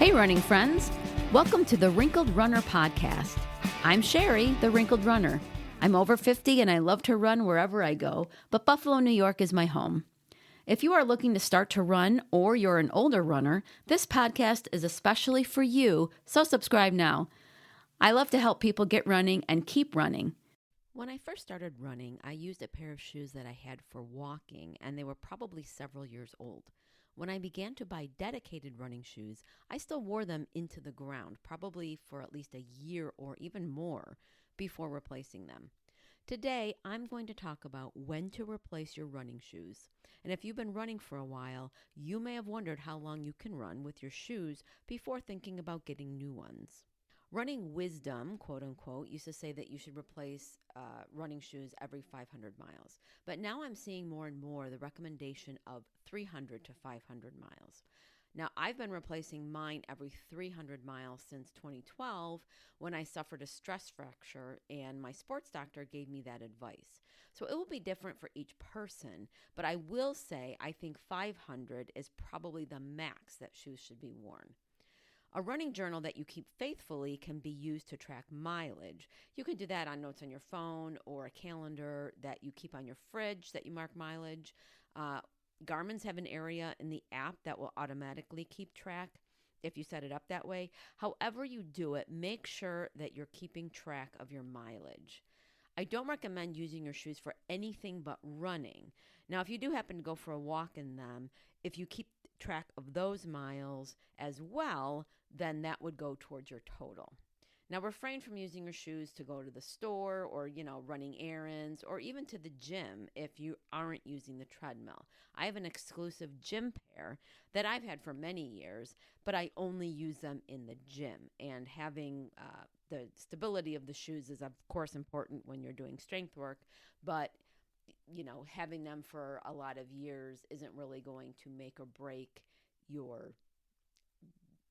Hey, running friends. Welcome to the Wrinkled Runner podcast. I'm Sherry, the Wrinkled Runner. I'm over 50 and I love to run wherever I go, but Buffalo, New York is my home. If you are looking to start to run or you're an older runner, this podcast is especially for you, so subscribe now. I love to help people get running and keep running. When I first started running, I used a pair of shoes that I had for walking, and they were probably several years old. When I began to buy dedicated running shoes, I still wore them into the ground, probably for at least a year or even more before replacing them. Today, I'm going to talk about when to replace your running shoes. And if you've been running for a while, you may have wondered how long you can run with your shoes before thinking about getting new ones. Running wisdom, quote unquote, used to say that you should replace running shoes every 500 miles. But now I'm seeing more and more the recommendation of 300 to 500 miles. Now, I've been replacing mine every 300 miles since 2012 when I suffered a stress fracture, and my sports doctor gave me that advice. So it will be different for each person, but I will say I think 500 is probably the max that shoes should be worn. A running journal that you keep faithfully can be used to track mileage. You can do that on notes on your phone or a calendar that you keep on your fridge that you mark mileage. Garmin's have an area in the app that will automatically keep track if you set it up that way. However you do it, make sure that you're keeping track of your mileage. I don't recommend using your shoes for anything but running. Now, if you do happen to go for a walk in them, if you keep track of those miles as well, then that would go towards your total. Now, refrain from using your shoes to go to the store or, running errands or even to the gym if you aren't using the treadmill. I have an exclusive gym pair that I've had for many years, but I only use them in the gym. And having the stability of the shoes is, of course, important when you're doing strength work, but having them for a lot of years isn't really going to make or break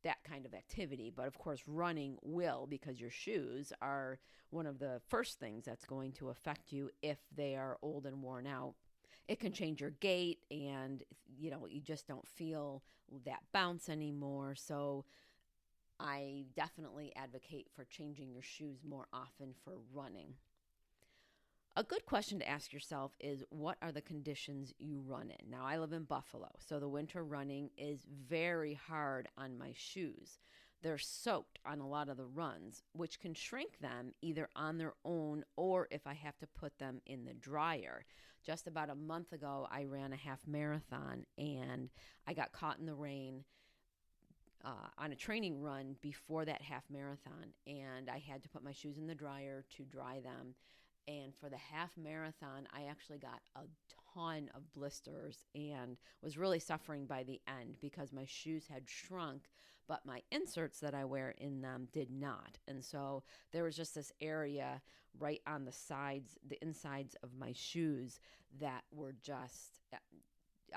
that kind of activity. But of course, running will, because your shoes are one of the first things that's going to affect you if they are old and worn out. It can change your gait and, you just don't feel that bounce anymore. So I definitely advocate for changing your shoes more often for running. A good question to ask yourself is, what are the conditions you run in? Now, I live in Buffalo, so the winter running is very hard on my shoes. They're soaked on a lot of the runs, which can shrink them either on their own or if I have to put them in the dryer. Just about a month ago, I ran a half marathon, and I got caught in the rain on a training run before that half marathon, and I had to put my shoes in the dryer to dry them. And for the half marathon, I actually got a ton of blisters and was really suffering by the end because my shoes had shrunk, but my inserts that I wear in them did not. And so there was just this area right on the sides, the insides of my shoes that were just,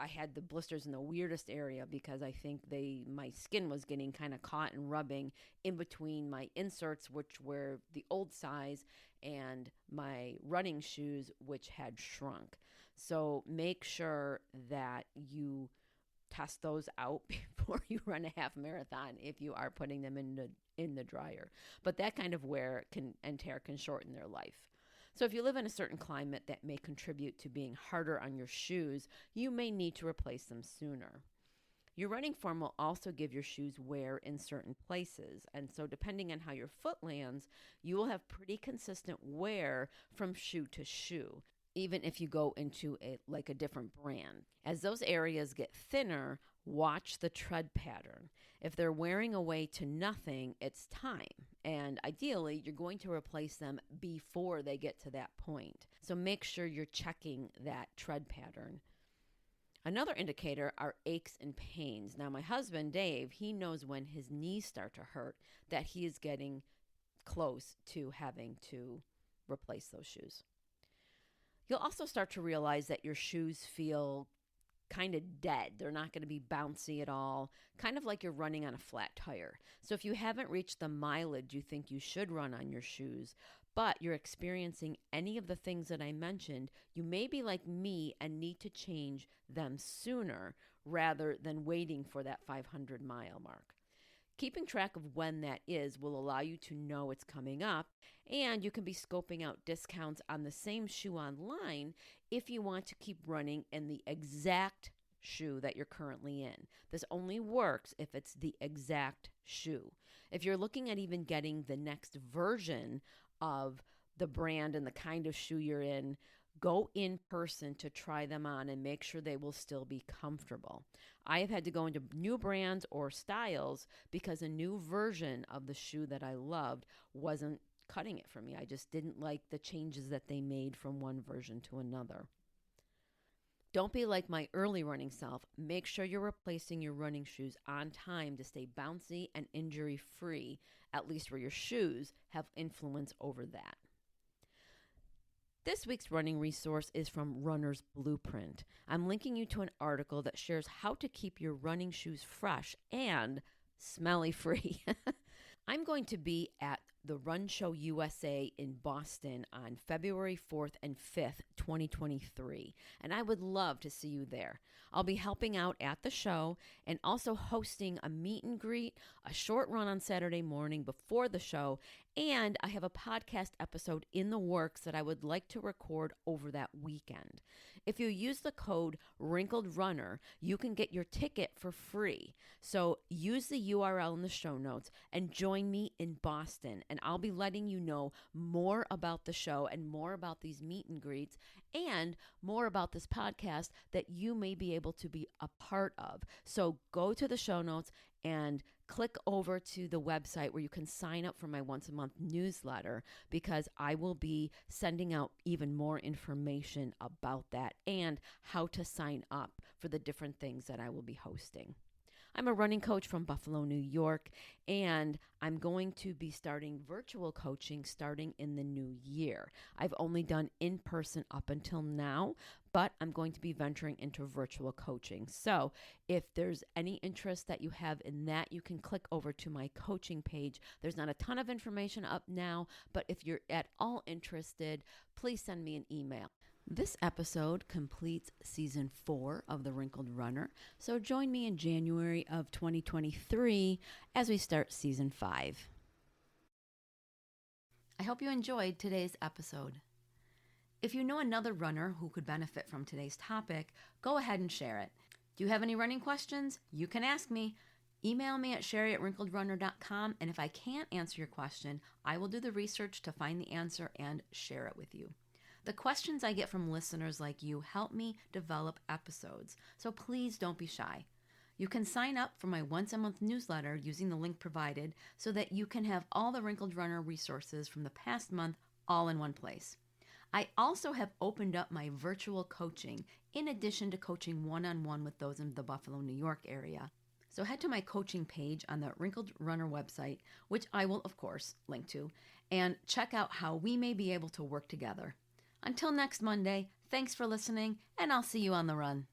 I had the blisters in the weirdest area because I think my skin was getting kind of caught and rubbing in between my inserts, which were the old size, and my running shoes, which had shrunk. So make sure that you test those out before you run a half marathon if you are putting them in the dryer. But that kind of wear and tear can shorten their life. So if you live in a certain climate that may contribute to being harder on your shoes, you may need to replace them sooner. Your running form will also give your shoes wear in certain places. And so depending on how your foot lands, you will have pretty consistent wear from shoe to shoe, even if you go into a different brand. As those areas get thinner, watch the tread pattern. If they're wearing away to nothing, it's time. And ideally, you're going to replace them before they get to that point. So make sure you're checking that tread pattern. Another indicator are aches and pains. Now, my husband, Dave, he knows when his knees start to hurt that he is getting close to having to replace those shoes. You'll also start to realize that your shoes feel kind of dead. They're not going to be bouncy at all, kind of like you're running on a flat tire. So if you haven't reached the mileage you think you should run on your shoes, but you're experiencing any of the things that I mentioned, you may be like me and need to change them sooner rather than waiting for that 500-mile mark. Keeping track of when that is will allow you to know it's coming up, and you can be scoping out discounts on the same shoe online if you want to keep running in the exact shoe that you're currently in. This only works if it's the exact shoe. If you're looking at even getting the next version of the brand and the kind of shoe you're in, go in person to try them on and make sure they will still be comfortable. I have had to go into new brands or styles because a new version of the shoe that I loved wasn't cutting it for me. I just didn't like the changes that they made from one version to another. Don't be like my early running self. Make sure you're replacing your running shoes on time to stay bouncy and injury free, at least where your shoes have influence over that. This week's running resource is from Runner's Blueprint. I'm linking you to an article that shares how to keep your running shoes fresh and smelly free. I'm going to be at the Run Show USA in Boston on February 4th and 5th, 2023, and I would love to see you there. I'll be helping out at the show and also hosting a meet and greet, a short run on Saturday morning before the show, and I have a podcast episode in the works that I would like to record over that weekend. If you use the code Wrinkled Runner, you can get your ticket for free. So use the URL in the show notes and join me in Boston, and I'll be letting you know more about the show and more about these meet and greets and more about this podcast that you may be able to be a part of. So go to the show notes and click over to the website where you can sign up for my once a month newsletter, because I will be sending out even more information about that and how to sign up for the different things that I will be hosting. I'm a running coach from Buffalo, New York, and I'm going to be starting virtual coaching starting in the new year. I've only done in-person up until now, but I'm going to be venturing into virtual coaching. So if there's any interest that you have in that, you can click over to my coaching page. There's not a ton of information up now, but if you're at all interested, please send me an email. This episode completes season 4 of The Wrinkled Runner, so join me in January of 2023 as we start season 5. I hope you enjoyed today's episode. If you know another runner who could benefit from today's topic, go ahead and share it. Do you have any running questions? You can ask me. Email me at sherry@wrinkledrunner.com, and if I can't answer your question, I will do the research to find the answer and share it with you. The questions I get from listeners like you help me develop episodes, so please don't be shy. You can sign up for my once-a-month newsletter using the link provided so that you can have all the Wrinkled Runner resources from the past month all in one place. I also have opened up my virtual coaching in addition to coaching one-on-one with those in the Buffalo, New York area. So head to my coaching page on the Wrinkled Runner website, which I will, of course, link to, and check out how we may be able to work together. Until next Monday, thanks for listening, and I'll see you on the run.